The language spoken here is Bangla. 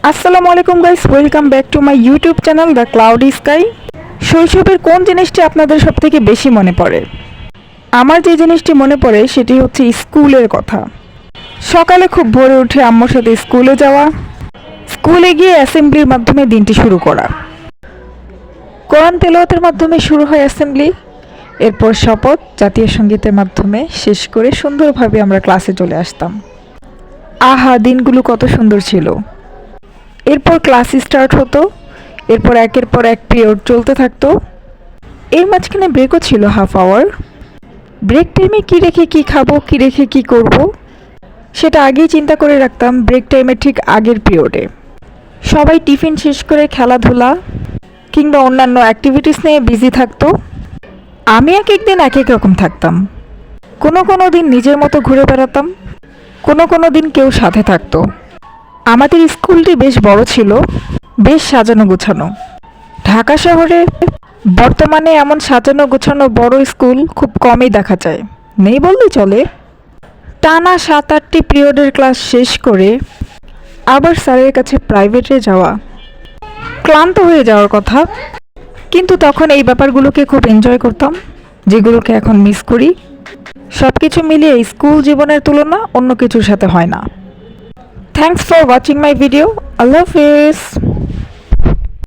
আসসালামু আলাইকুম guys, welcome back to my YouTube channel the cloudy sky. শৈশবের কোন জিনিসটি আপনাদের সবথেকে বেশি মনে পড়ে? আমার যে জিনিসটি মনে পড়ে সেটি হচ্ছে স্কুলের কথা। সকালে খুব ভোরে উঠে আম্মুর সাথে স্কুলে যাওয়া, স্কুলে গিয়ে অ্যাসেম্বলির মাধ্যমে দিনটি শুরু করা। কোরআন তেলাওয়াতের মাধ্যমে শুরু হয় অ্যাসেম্বলি, এরপর শপথ, জাতীয় সঙ্গীতের মাধ্যমে শেষ করে সুন্দরভাবে আমরা ক্লাসে চলে আসতাম। আহা, দিনগুলো কত সুন্দর ছিল। এরপর ক্লাস স্টার্ট হতো, এরপর একের পর এক পিরিয়ড চলতে থাকতো। এর মাঝখানে ব্রেকও ছিল হাফ আওয়ার। ব্রেক টাইমে কী রেখে কী খাবো, কী রেখে কী করব, সেটা আগেই চিন্তা করে রাখতাম ব্রেক টাইমের ঠিক আগের পিরিয়ডে। সবাই টিফিন শেষ করে খেলাধুলা কিংবা অন্যান্য অ্যাক্টিভিটিস নিয়ে বিজি থাকতো। আমি এক একদিন এক এক রকম থাকতাম। কোনো দিন নিজের মতো ঘুরে বেড়াতাম, কোনো দিন কেউ সাথে থাকতো। আমাদের স্কুলটি বেশ বড় ছিল, বেশ সাজানো গোছানো। ঢাকা শহরে বর্তমানে এমন সাজানো গোছানো বড় স্কুল খুব কমই দেখা যায়, নেই বললেই চলে। টানা 7-8টি পিরিয়ডের ক্লাস শেষ করে আবার স্যারের কাছে প্রাইভেটে যাওয়া, ক্লান্ত হয়ে যাওয়ার কথা, কিন্তু তখন এই ব্যাপারগুলোকে খুব এনজয় করতাম, যেগুলোকে এখন মিস করি। সব কিছু মিলিয়ে স্কুল জীবনের তুলনা অন্য কিছুর সাথে হয় না। Thanks for watching my video. Allah Hafiz.